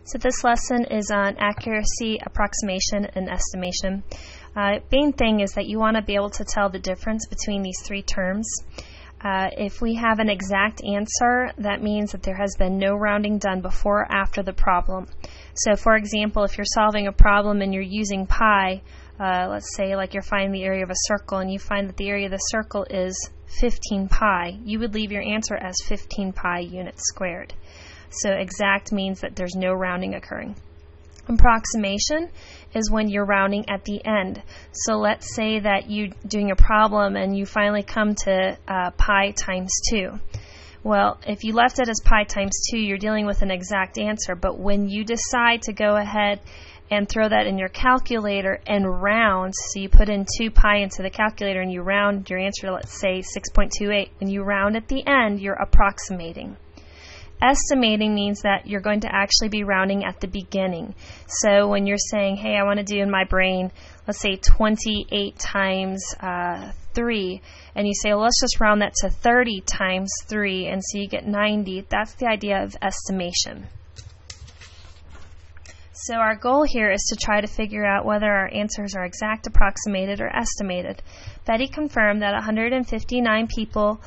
So this lesson is on accuracy, approximation, and estimation. Main thing is that you want to be able to tell the difference between these three terms. If we have an exact answer, that means that there has been no rounding done before or after the problem. So for example, if you're solving a problem and you're using pi, let's say like you're finding the area of a circle and you find that the area of the circle is 15 pi, you would leave your answer as 15 pi units squared. So exact means that there's no rounding occurring. Approximation is when you're rounding at the end. So let's say that you're doing a problem and you finally come to pi times 2. Well, if you left it as pi times 2, you're dealing with an exact answer. But when you decide to go ahead and throw that in your calculator and round, so you put in 2 pi into the calculator and you round your answer to, let's say, 6.28. When you round at the end, you're approximating. Estimating means that you're going to actually be rounding at the beginning. So when you're saying, hey, I want to do in my brain, let's say 28 times 3, and you say, well, let's just round that to 30 times 3, and so you get 90. That's the idea of estimation. So our goal here is to try to figure out whether our answers are exact, approximated, or estimated. Betty confirmed that 159 people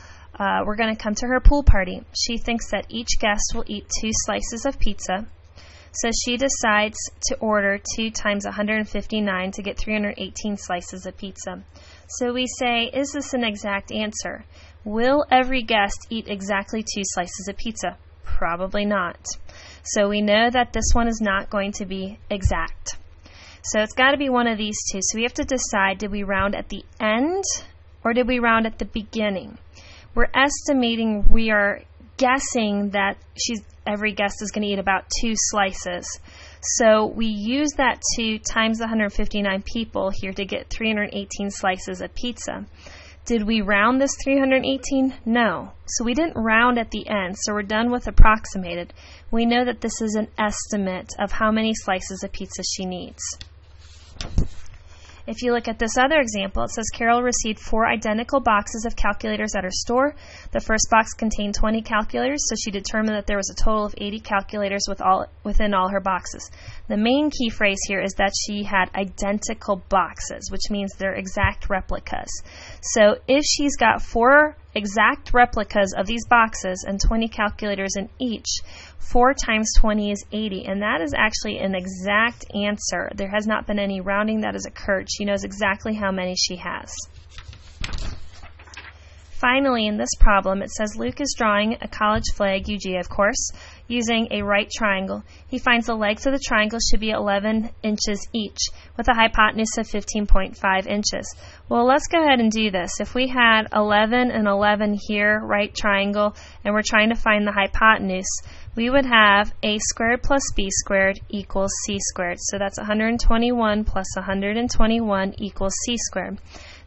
were going to come to her pool party. She thinks that each guest will eat 2 slices of pizza, so she decides to order 2 times 159 to get 318 slices of pizza. So we say, is this an exact answer? Will every guest eat exactly 2 slices of pizza? Probably not. So we know that this one is not going to be exact. So it's got to be one of these two. So we have to decide, did we round at the end or did we round at the beginning? We're estimating, we are guessing that every guest is going to eat about 2 slices. So we use that 2 times the 159 people here to get 318 slices of pizza. Did we round this 318? No. So we didn't round at the end, so we're done with approximated. We know that this is an estimate of how many slices of pizza she needs. If you look at this other example, it says Carol received 4 identical boxes of calculators at her store. The first box contained 20 calculators, so she determined that there was a total of 80 calculators within all her boxes. The main key phrase here is that she had identical boxes, which means they're exact replicas. So if she's got 4 exact replicas of these boxes and 20 calculators in each, 4 times 20 is 80, and that is actually an exact answer. There has not been any rounding that has occurred. She knows exactly how many she has. Finally, in this problem, it says Luke is drawing a college flag, UGA of course, using a right triangle. He finds the legs of the triangle should be 11 inches each, with a hypotenuse of 15.5 inches. Well, let's go ahead and do this. If we had 11 and 11 here, right triangle, and we're trying to find the hypotenuse, we would have a squared plus b squared equals c squared. So that's 121 plus 121 equals c squared.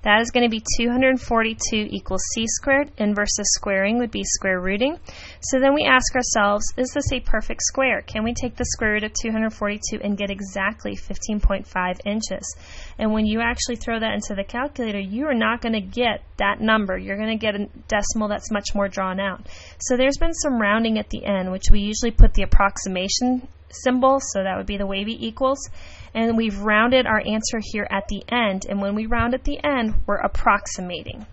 That is going to be 242 equals c squared. Inverse of squaring would be square rooting. So then we ask ourselves, is this a perfect square? Can we take the square root of 242 and get exactly 15.5 inches? And when you actually throw that into the calculator, you are not going to get that number. You're going to get a decimal that's much more drawn out. So there's been some rounding at the end, which we usually put the approximation symbol, so that would be the wavy equals, and we've rounded our answer here at the end, and when we round at the end, we're approximating.